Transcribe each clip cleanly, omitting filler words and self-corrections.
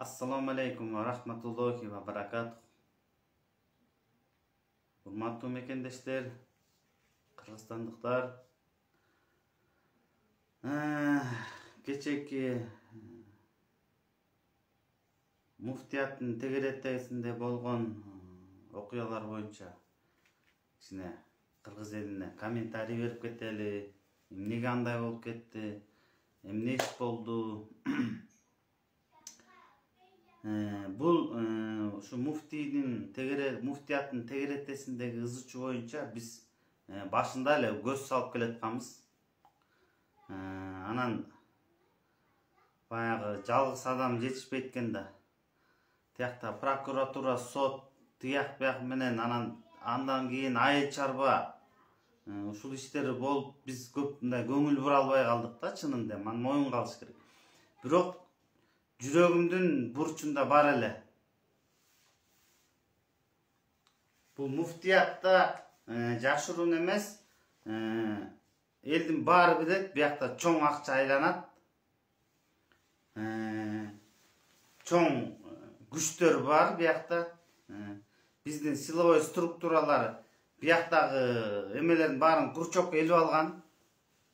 Assalamu alaikum wa rahmatullahi wa barakatuh. Hurmatlı mekendeshler, Kırgızstandыкlar. Keçeki muftiyаттын тегереттесинде болгон окуялар боюнча кичине кыргыз элине комментарий берип кетели. Эмнеге андай болуп кетти? Эмне иш болду? Бул ушу муфтияттын тегереттесиндеги ызычуу боюнча биз башында эле көз салып келатканбыз. Анан баягы жалгыз адам жетишпейт экен да. Тиякта прокуратура, сот, тияк бияк менен андан кийин айыл чарба ушул иштери болуп биз көп мындай көңүл бура албай калдык да, чынында моюн калыш керек. Бирок жүрөгүмдүн бурчунда бар эле. Бул муфтиятта жашыруун эмес, элдин баары билет, биякта чоң акча айланат. Чоң күчтөр бар биякта. Биздин силовой структуралар бияктагы эмелердин баарын курчокко илип алган.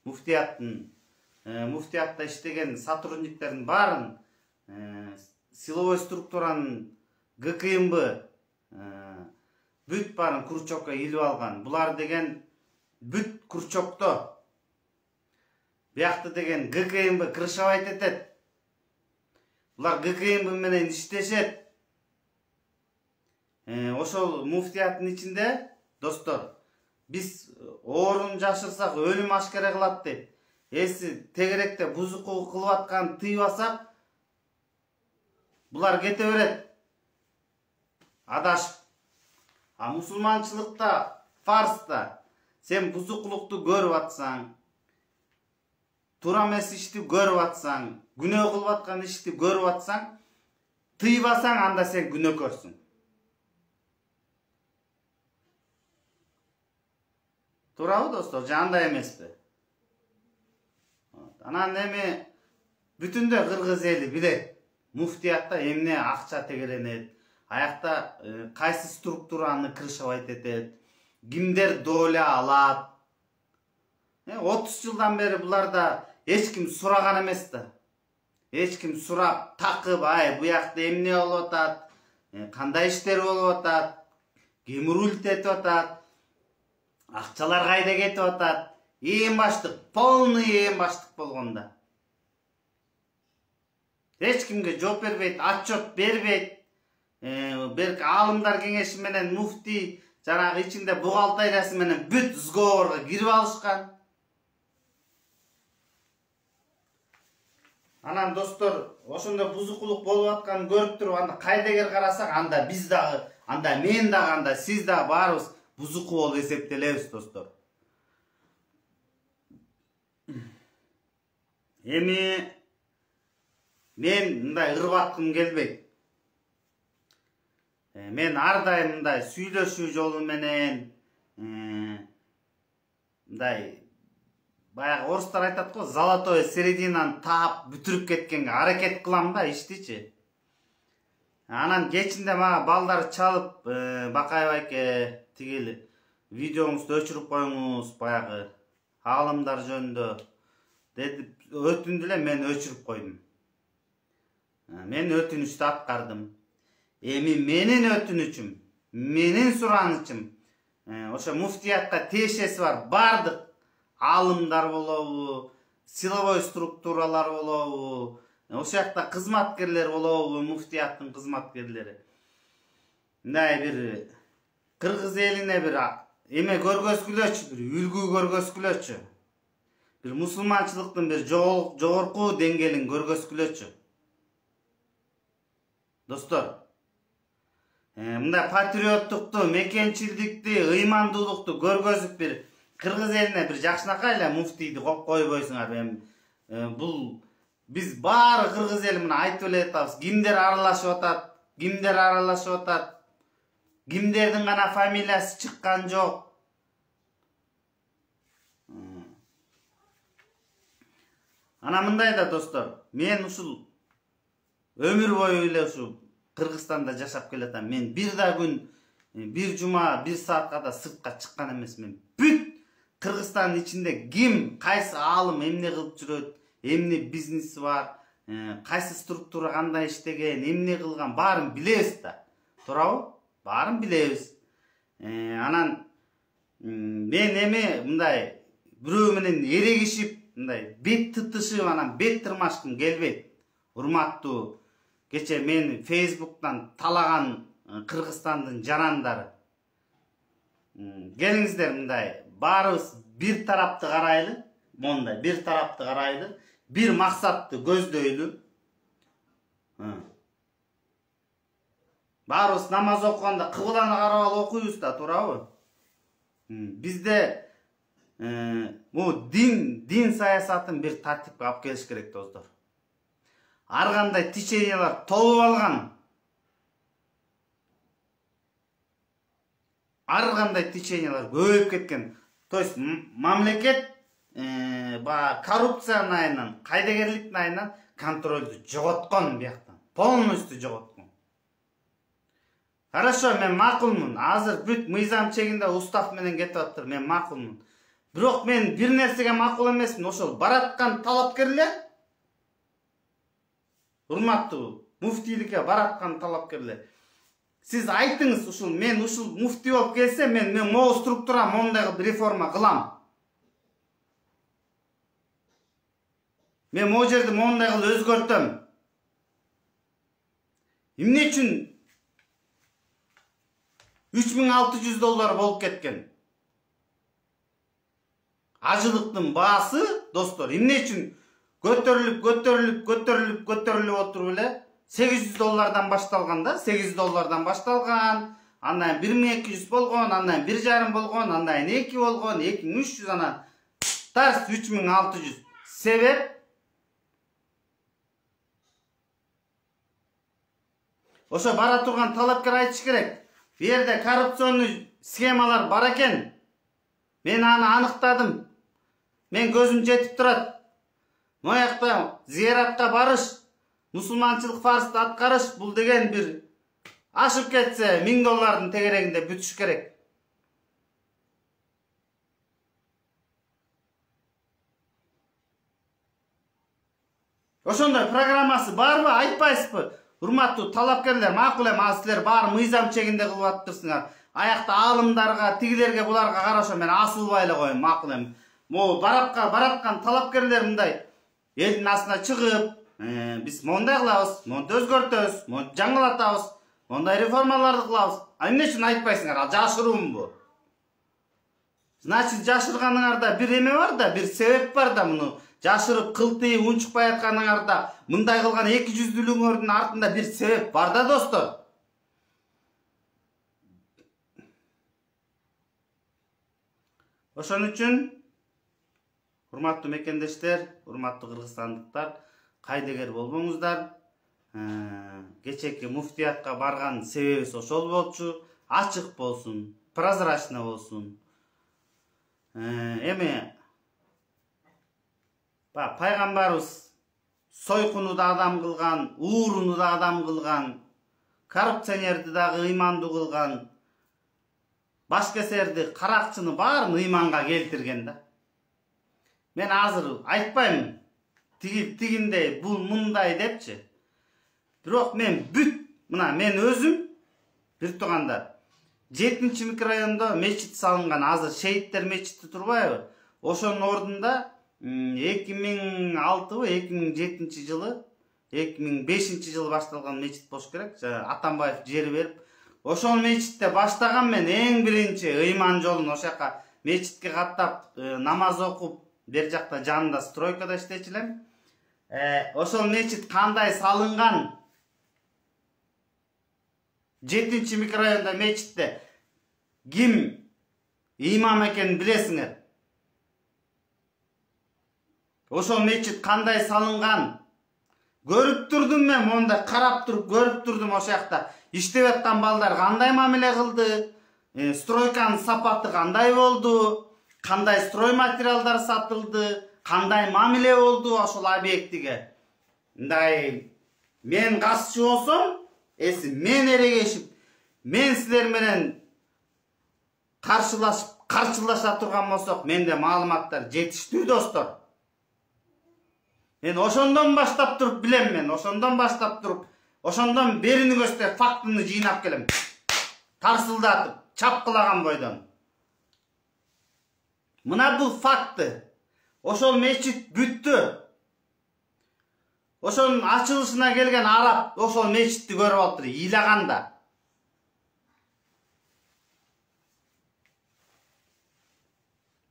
Муфтиятта иштеген сотрудниктердин баарын силовой структуранын ГКМБ бүт баарын курчокко илип алган. Булар деген бүт курчокто. Биякты деген ГКМБ крышавайт этет. Булар ГКМБ менен иштешет. Ошол муфтияттын ичинде, достор, биз оорун жашырсак өлүм ашкере кылат дейт. Эси тегеректе бузуку кылып атканын тыйбасак, булар кете берет. Адаш. Мусулманчылыкта, фарста сен бузукулукту көрүп атсаң, туура эмес ишти көрүп атсаң, күнөө кылып аткан ишти көрүп атсаң, тыйбасаң, анда сен күнөөкөрсүң. Туурабы, достор? Андай эмеспи? Анан эми бүтүндө кыргыз эли билет. Муфтиятта эмне акча тегеренет, аякта кайсы структураны крышавайт этет, кимдер доля алат. 30 жылдан бери буларда эч ким сураган эмес да. Эч ким сурап, такып, буякта эмне болуп атат, кандай иштер болуп атат, ким руль этип атат, акчалар кайда кетип атат. Эң баштык, полный эң баштык болгондо. Эч кимге жооп бербейт, отчет бербейт. Берки аалымдар кеңеши менен муфти жанагы ичинде бухгалтериясы менен бүт сговорго кирип алышкан. Анан достор, ошондо бузукулук болуп атканын көрүп туруп, анда кайдагер карасак, анда биз дагы, анда мен дагы, анда сиз дагы баарыбыз бузуку болуп эсептелебиз, достор. Эми мен мындай ырбаткым келбейт. Мен ар дайым мындай сүйлөшүү жолу менен, мындай баягы орустар айтат го, золотой серединаны таап бүтүрүп кеткенге аракет кылам да иштичи. Анан кечинде мага балдар чалып, Бакаев айке тигил видеоңузду өчүрүп коюңуз, баягы аалымдар жөнүндө деди, өтүндү эле, мен өчүрүп койдум. Мен өтүнүчтү аткардым. Эми менин өтүнүчүм, менин суранычым, ошо муфтиятка тиешеси бар бардык аалымдар болобу, силовой структуралар болобу, ошол жакта кызматкерлер болобу, муфтияттын кызматкерлери. Мындай бир кыргыз элине бир эме көргөзгүлөчү, бир үлгү көргөзгүлөчү. Бир мусулманчылыктын бир жогорку деңгээлин көргөзгүлөчү. Достор, мындай патриоттукту, мекенчилдикти, ыймандуулукту көргөзүп бир кыргыз элине бир жакшынакай эле муфтийди койбойсуңар. Бул биз баары кыргыз эли мына айтып эле атабыз. Кимдер аралашып атат, кимдердин гана фамилиясы чыккан жок. Ана мындай да, достор, мен ушул Ömür boyu эле ушу Кыргызстанда жашап келатам. Мен бир да күн, бир жума, бир саатка да сыртка чыккан эмесмин. Бүт Кыргызстандын ичинде ким, кайсы аалым эмне кылып жүрөт, эмне бизнеси бар, кайсы структура кандай иштеген, эмне кылган баарын билебиз да. Туурабы? Баарын билебиз. Анан мен эми мындай бирөө менен эрегишип, мындай бет тытышып, анан бет тырмашкым келбейт. Урматтуу кече мен Facebook'tan талаган Кыргызстандын жарандары. Келиңиздер мындай баарыбыз бир тарапты карайлы, мондай бир тарапты карайлы, бир максатты көздөйлү. Баарыбыз намаз окуганда кыбланы карап алып окуйбуз да, туурабы? Бизде бул дин саясатын бир тартипке алып келиш керек, достор. Ар кандай течениялар толуп алган. Ар кандай течениялар көбөйүп кеткен. То есть мамлекет коррупциянын айынан, кайдыгерликтин айынан контролду жоготкон бияктан. Полностью жоготкон. Хорошо, мен макулмун. Азыр бүт мыйзам чегинде устав менен кетип атыр. Мен макулмун. Бирок мен бир нерсеге макул эмесмин. Ошол бараткан талапкерлер, урматтуу муфтийликке бараткан талапкерлер. Сиз айтыңыз, ушул мен ушул муфти болуп келсе, мен могу структура мондай кылып реформа кылам. Мен могу жерди мондай кылып өзгөртөм. Эмне үчүн $3600 болуп кеткен? Ажылыктын баасы, достор, эмне үчүн көтөрүлүп отуруп эле $800 башталган да, $800 башталган, андан 1200 болгон, андан 1,5 болгон, андан 2 болгон, 2300, анан тарс 3600. Себеп ошо бара турган талапкер айтыш керек. Бу жерде коррупционный схемалар бар экен. Мен аны аныктадым. Мен көзүм жетип турат. Моякта зияратка барыш, мусулманчылык фарзды аткарыш, бул деген бир ашып кетсе $1000 тегерегинде бүтүш керек. Ошондой программасы барбы, айтпайсызбы? Урматтуу талапкерлер, макул эми, силер баары мыйзам чегинде кылып атыптырсыңар. Аякта аалымдарга, тигилерге, буларга караша мен асылбай эле коем, макул эми. Могу бараткан талапкерлер мындай элдин астына чыгып, биз мондай кылабыз, мондай өзгөртөбүз, мондай жаңылатабыз, мондай реформаларды кылабыз. Эмне үчүн айтпайсыңар? Ал жашыруумбу? Значит, жашырганыңарда бир эме бар да, бир себеп бар да, муну жашырып кылтыйып унчукпай атканыңарда, мындай кылган 200-дүлүңөрдүн артында бир себеп бар да, достор. Ошон үчүн урматтуу мекендештер, урматтуу кыргызстандыктар, кайдыгер болбоңуздар. Кечеки муфтиятка барган себебибиз ошол болчу. Ачык болсун, прозрачно болсун. Эми пайгамбарыбыз сойкуну да адам кылган, ууруну да адам кылган, коррупционерди дагы ыймандуу кылган, башкесерди, каракчыны баарын ыйманга келтирген да. Мен азыр айтпайм тигиндей, бул мындай депчи. Бирок мен мына мен өзүм бир туугандар 7-микрорайондо мечит салынган, азыр Шейиттер мечити турбайбы? Ошонун ордунда 2006-2007 жылы, 2005 жылы башталган мечит болуш керек. Атамбаев жери берип, ошол мечитте баштаган мен эң биринчи ыйман жолун ошол жака мечитке каттап намаз окуп, бер жакта жанында стройкада иштечилем. Ошол мечит кандай салынган? 7-микрорайонда мечитте ким имам экенин билесиңер? Ошол мечит кандай салынган? Көрүп турдум мен, монда карап туруп көрүп турдум. Ошол жакта иштеп аткан балдар кандай мамиле кылды? Стройканын сапаты кандай болду? Кандай строй материалдар сатылды? Кандай мамиле болду ошол объектиге? Мындай мен катчы болсом, мен эрегешип, мен силер менен каршылаша турган болсок, менде маалыматтар жетиштүү достор. Мен ошондон баштап туруп билем, ошондон берини көздөп фактыны жыйнап келем. Тарсылдатып, чапкылаган бойдон. Мына бул факты. Ошол мечит бүттү. Ошонун ачылышына келген араб ошол мечитти көрүп алыптыр, ыйлаганда.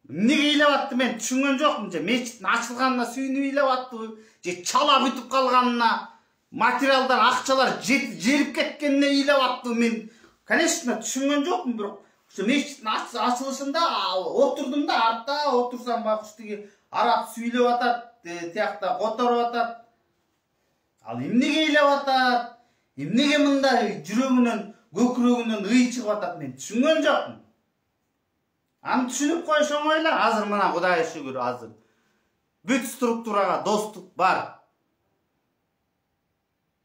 Эмнеге ыйлап атты мен түшүнгөн жокмун. Мечиттин ачылганына сүйүнүп ыйлап аттыбы, же чала бүтүп калганына, материалдар, акчалар жерип кеткенине ыйлап аттыбы, мен конечно түшүнгөн жокмун. Бирок ошо мечиттин ачылышында отурдум да, артта отурсам байкуш араб сүйлөп атат, тиякта которуп атат. Ал эмнеге ыйлап атат? Эмнеге мындай жүрөгүнөн, көкүрөгүнөн ый чыгып атат, мен түшүнгөн жокмун. Аны түшүнүп коюш оңой эле. Азыр мына Кудайга шүгүр, азыр бүт структурага доступ бар.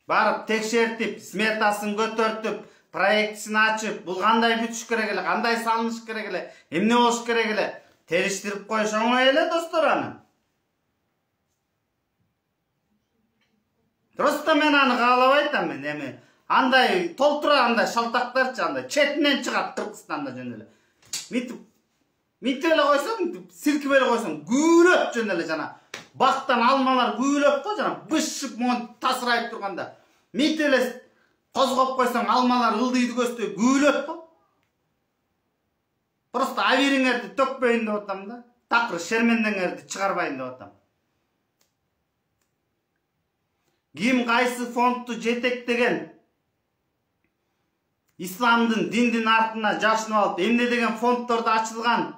Барып текшертип, сметасын көтөртүп, проектисин ачып, бул кандай бүтүш керек эле, кандай салыныш керек эле, эмне болуш керек эле, териштирип коюш оңой эле достор аны. Просто мен аны каалабай атам, мен эми андай толтура, андай шалтактарчы, андай четинен чыгат Кыргызстанда жөн эле. Митип эле койсоң, силкип эле койсоң, күүлөп жөн эле жана бактан алмалар күүлөп го, жана бышып монтип тасырайып турганда. Митип эле козгоп койсоң, алмалар ылдыйды көздөй күүлөп го. Просто абириңерди төкпөйүн деп атам да. Такыр шермендеңерди чыгарбайын деп атам. Ким кайсы фондду жетектеген, исламдын, диндин артына жашынып алып, эмне деген фонддорду ачылган,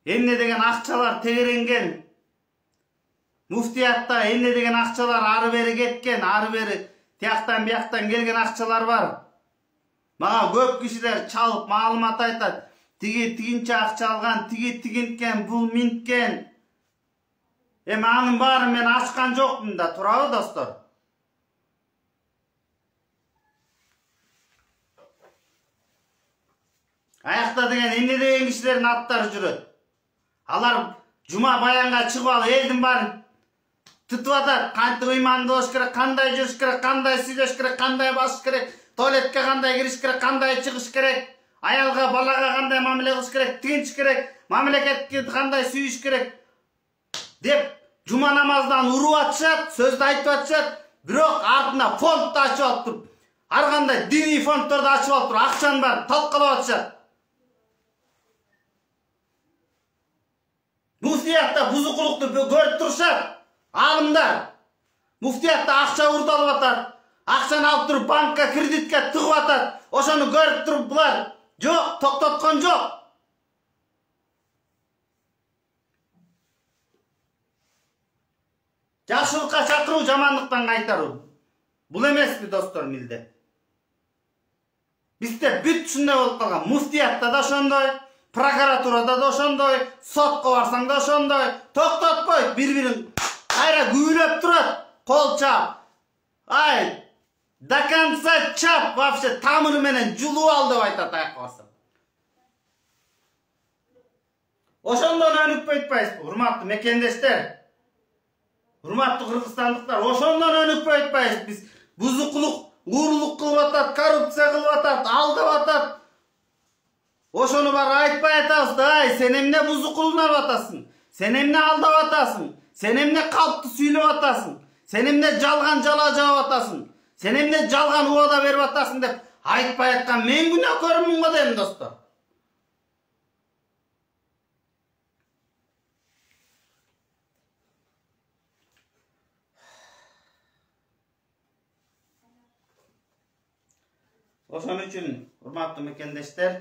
эмне деген акчалар тегеренген, муфтиятта эмне деген акчалар ары бери кеткен, ары бери тияктан бияктан келген акчалар бар. Мага көп кишилер чалып маалымат айтат. Тиги тигинче акча алган, тиги тигинткен, бул минткен. Эми анын баарын мен ачкан жокмун да, турабы достор? Аякта деген эмне деген кишилердин аттары жүрөт. Алар жума баянга чыгып алып элдин баарын тытып атат. Кантип ыймандуу болуш керек, кандай жүрүш керек, кандай сүйлөш керек, кандай басыш керек, туалетке кандай кириш керек, кандай чыгыш керек, аялга, балага кандай мамиле кылыш керек, тигинтиш керек, мамлекетке кандай сүйүш керек деп жума намаздан уруп атышат, сөздү айтып атышат. Бирок артына фондду ачып алып туруп, ар кандай диний фонддорду ачып алып туруп, акчанын баарын талкалап атышат. Муфтиятта бузукулукту көрүп турушат. Алымдар муфтиятта акча урдалып атат. Акчаны алып туруп банкка, кредитке тыгып атат. Ошону көрүп туруп булар жок, токтоткон жок. Жакшылыкка чакыруу, жамандыктан кайтаруу. Бул эмеспи достор милдет? Бизде бүт ушундай болуп калган. Муфтиятта да ошондой, прокуратурада да ошондой, сотко барсаң да ошондой. Токтотпойт, бири-бирин кайра күүлөп турат, кол чап. Ай, до конца чап, вообще тамыры менен жулуп ал деп айтат аякка барсам. Ошондон өнүкпөй атпайбызбы, урматтуу мекендештер? Урматтуу кыргызстандыктар, ошондон өнүкпөй атпайбыз. Биз бузукулук, уурулук кылып атат, коррупция кылып атат, алдап атат. Ошону бары айтпай атабыз да, ай, сен эмне бузукулунап атасың? Сен эмне алдап атасың? Сен эмне калпты сүйлөп атасың? Сен эмне жалган жала жаап атасың? Сен эмне жалган убада берип атасың деп айтпай аткан мен күнөөкөрмүн го дейм достор. Ошон үчүн урматтуу мекендештер,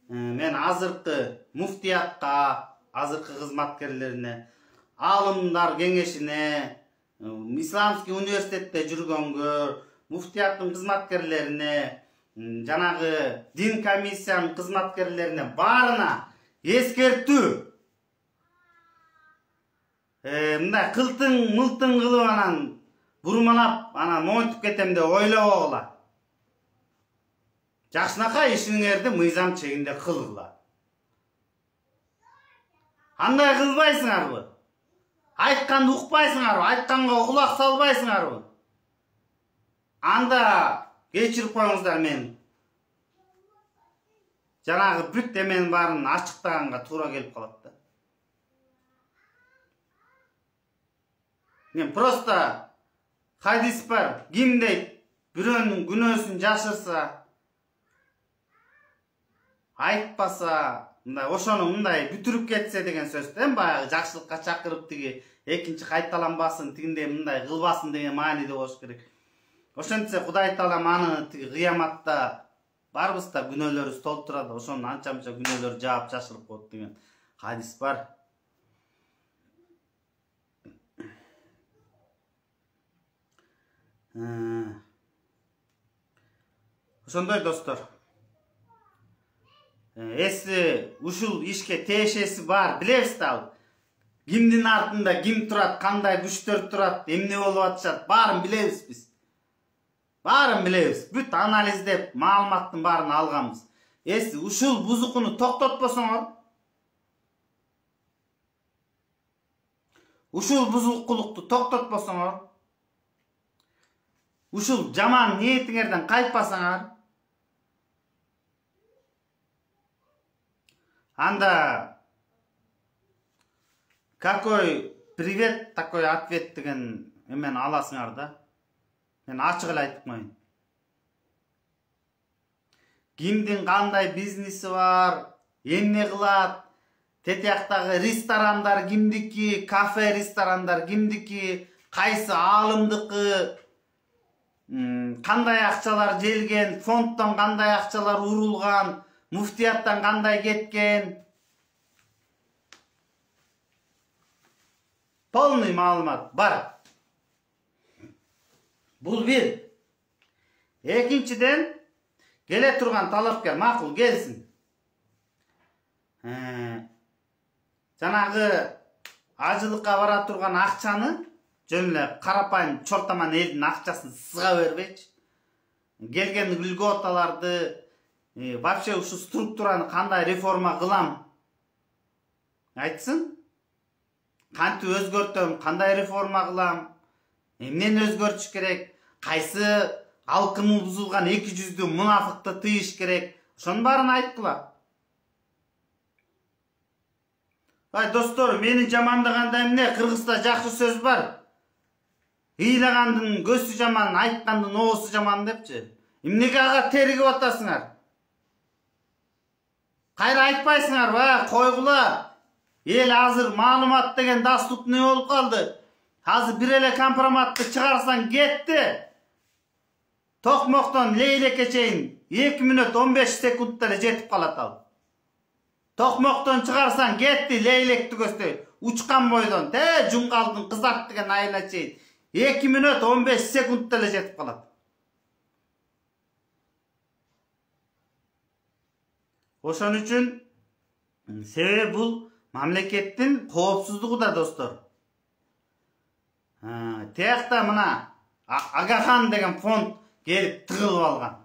мен азыркы муфтиятка, азыркы кызматкерлерине, алымдар кеңешине, Исламский университетте жүргөнгө, муфтияттын кызматкерлерине, жанагы дин комиссиянын кызматкерлерине баарына эскертүү. Мындай кылтың мылтың кылып анан бурмалап ана монтип кетем деп ойлобогула. Жакшынакай ишиңерди мыйзам чегинде кылгыла. Андай кылбайсыңарбы? Айтканды укпайсыңарбы? Айтканга кулак салбайсыңарбы? Анда кечирип коюңуздар мени. Жанагы бүт эменин баарын ачыктаганга туура келип калат да. Мен просто хадис бар. Ким дейт бирөөнүн күнөөсүн жашырса, айтпаса, мындай ошону мындай бүтүрүп кетсе деген сөз да, баягы жакшылыкка чакырып тиги экинчи кайталанбасын, тигиндей мындай кылбасын деген мааниде болуш керек. Ошентсе Кудай Таалам аны тиги кыяматта барбыз да күнөөлөрүбүз толтурат, ошонун анча-мынча күнөөлөрү жаап жашырып коет деген хадис бар. Ошондой достор. Эси ушул ишке тиешеси бар, билебиз да. Кимдин артында ким турат, кандай күчтөр турат, эмне болуп атышат, баарын билебиз биз. Баарын билебиз. Бүт анализдеп, маалыматтын баарын алганбыз. Эси ушул бузукуну токтотпосоңор, ушул бузукулукту токтотпосоңор, ушул жаман ниетиңерден кайтпасаңар, анда какой привет, такой ответ деген эмени аласыңар да. Мен ачык эле айтып коеюн. Кимдин кандай бизнеси бар, эмне кылат, тетияктагы ресторандар кимдики, кафе ресторандар кимдики, кайсы аалымдыкы, кандай акчалар желген, фонддон кандай акчалар урулган, муфтияттан кандай кеткен. Полный маалымат бар. Бул бир. Экинчиден, келе турган талапкер макул келсин. Жанагы ажылыкка бара турган акчаны жөн эле карапайым чортаман элдин акчасын сыга бербейчи. Келген льготаларды, вообще ушу структураны кандай реформа кылам айтсын. Кантип өзгөртөм, кандай реформа кылам, эмнени өзгөртүш керек, кайсы алкымы бузулган 200 мунафыкты тыйыш керек, ошонун баарын айткыла. Достор, мени жамандаганда эмне? Кыргызда жакшы сөз бар. Ыйлагандын көзү жаман, айткандын оосу жаман депчи. Эмнеге ага теригип атасыңар? Кайра айтпайсыңарбы? Койгула. Эл азыр маалымат деген доступный болуп калды. Азыр бир эле компроматты чыгарсаң кетти. Токмоктон Лейлекке чейин 2 мүнөт 15 секундта эле жетип калат ал. Токмоктон чыгарсаң кетти Лейлек түгөстөй. Учкан бойдон Жуңгалдын кызарт деген айына чейин 2 мүнөт 15 секундта эле жетип калат. Ошон үчүн себеби бул мамлекеттин коопсуздугу да, достор. Тиякта мына Агахан деген фонд келип тыгылып алган.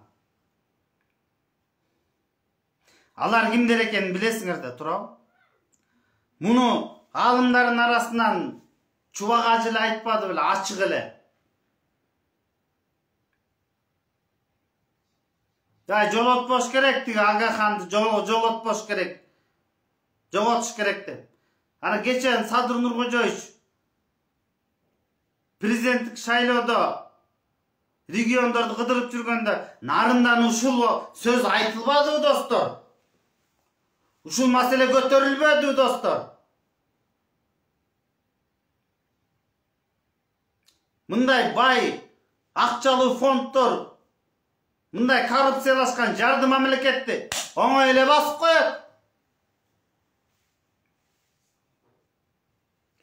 Алар кимдер экенин билесиңер да, туурабы? Муну аалымдардын арасынан чубак ажы эле айтпады беле, ачык эле. Жолотпош керек, тиги Агаханды жолотпош керек. Жоготуш керек деп. Ана кечен Садыр Нуркожоевич президенттик шайлоодо региондорду кыдырып жүргөндө нарындан ушул сөз айтылбадыбы, достор? Ушул маселе көтөрүлбөдүбү, достор? Мындай бай, акчалуу фонддор, мындай коррупциялашкан жарды мамлекетти оңой эле басып коет.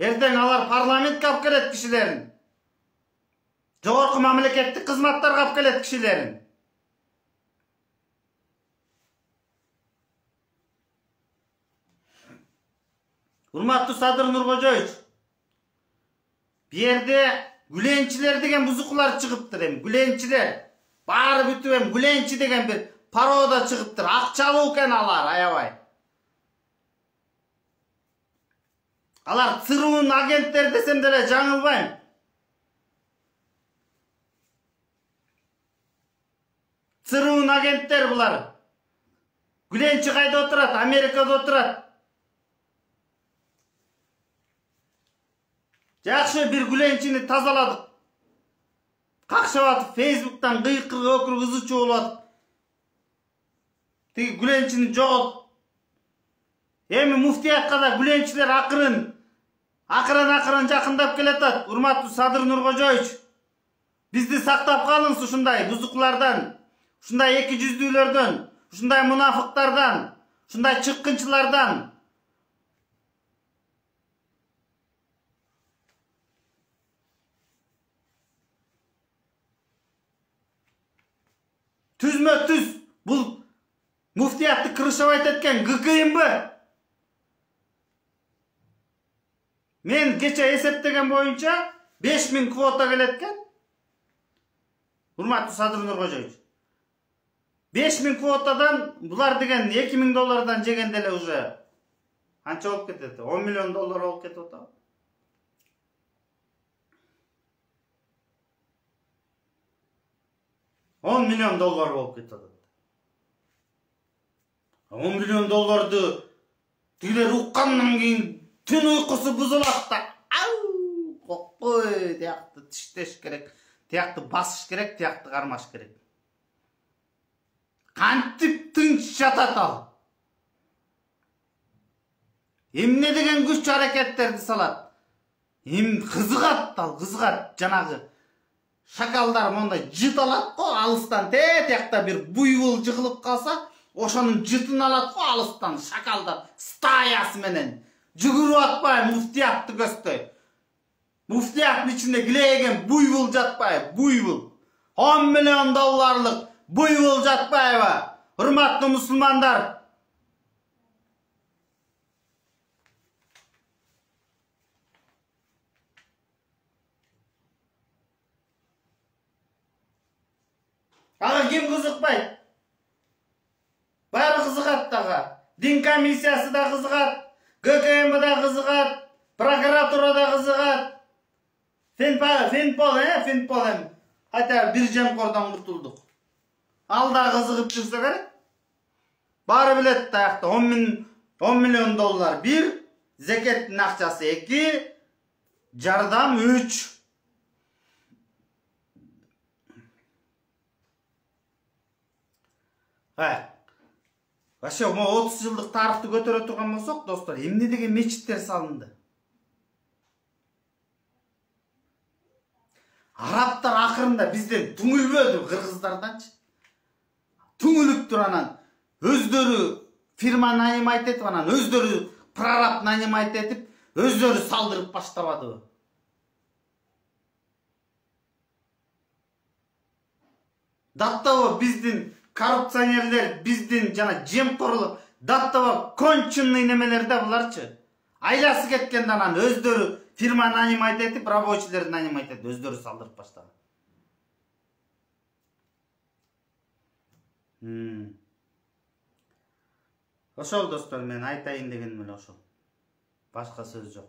Эртең алар парламентке алып келет кишилерин. Жогорку мамлекеттик кызматтарга алып келет кишилерин. Урматтуу Садыр Нуркожоевич, бу жерде Gülençiler деген buzuklar çıkıptır hem. Gülençiler. Bari бүтüp hem Gülençi деген bir paroda çıkıptır. Akçalуу eken alar ayabay. Alar sırrın agentler desem de жаңылбайм. Sırrın agentler bular. Gülençi kayda oturat, Amerikada oturat. Жақшы bir Gülençini tazaladık. Kakşap atıp Facebook'tan kıyıkırık ökürük ızıçı oladık. Tegi Gülençini joğot. Emi muftiyatqa da Gülençiler akırın jakындap keletat. Urmаттуу Sadır Nurkожоевич. Bizdi saktap kalın ушундай buzuklardan, ушундай эки жүздүүлөрдөн, ушундай munafıklardan, ушундай чыккынчылардан. Түзмө түз бул muftiyatты крышевать эткен ГКМБ. Men geçe esептеген boyunca 5000 kvota keletken. Urmаттуу Sadır Nurkожоевич. 5000 kvotadan bular деген $2000 жегенде эле уже анча болуп кетет? $10 million болуп кетип атат. 10 milyon dollar болуп кетип атат. 10 milyon dollarды тигилер уккандан кийин түн уйкусу бузулат да. Кокпой, тиякты тиштеш керек, тиякты басыш керек, тиякты кармаш керек. Кантип тынч жатат ал. Эмне деген күч аракеттерди салат. Кызыгат ал, кызыгат. Жанагы шакалдар мондай жыт алат го алыстан, тиякта бир буйвол жыгылып калса, ошонун жытын алат го алыстан шакалдар стаясы менен. Жүгүрүп атпай муфтиятты көздөй. Muftiyatın içinde gileygen buywul жатпай, buywul. $10 milyon buywul жатпайбы. Hurmatlı musulmandar. Ağa kim kızıkpay? Bari kızıkat daga. Din komissiyası da kızıkat. ГКМБ da kızıkat. Prokuratura da kızıkat. Finpol hem. Hatta bir jemkordan kurtulduk. Al da kızıkıp жүрse керек. Bari bilet dayakta $10 milyon bir, zeketin akçası 2, jardam 3. Вообще 30 жылдык тарыхты көтөрө турган болсок, достор, эмне деген мечиттер салынды. Araplar akırında bizden tüngülbödü Kırgızlardançı. Tüngülüptür anan. Özdörü firma nayimayt etip anan. Özdörü prarap nayimayt etip. Özdörü saldırıp başlabadı. Dattava bizdin korrupsionerler, bizdin jana jemkorluk. Dattava konченный nemelerde bularçı. Aylası ketken anan özdörü firma nayimayt etip, рабочийлерди нанимайт etip, özdörü saldırıp başladı. Ошол достор, мен айтайын дегеним эле ошол. Башка сөз жок.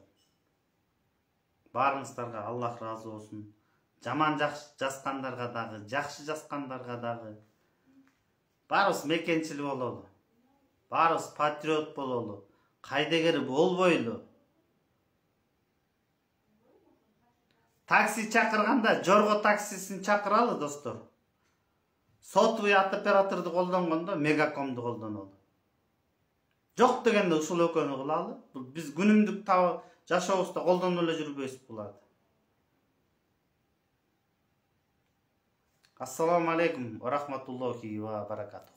Баарыңыздарга Аллах разы болсун. Жаман жазгандарга дагы, жакшы жазгандарга дагы. Баарыбыз мекенчил бололу. Баарыбыз патриот бололу. Кайдегери болбойлу. Такси чакырганда жорго таксисин чакыралы, достор. Сотовый операторду колдонгондо Мегакомду колдонолу. Жок дегенде ушул экөөнү кылалы. Биз күнүмдүк жашообузда колдонуп эле жүрбөйбүз буларды. Ассаламу алейкум ва рахматуллахи ва баракатух.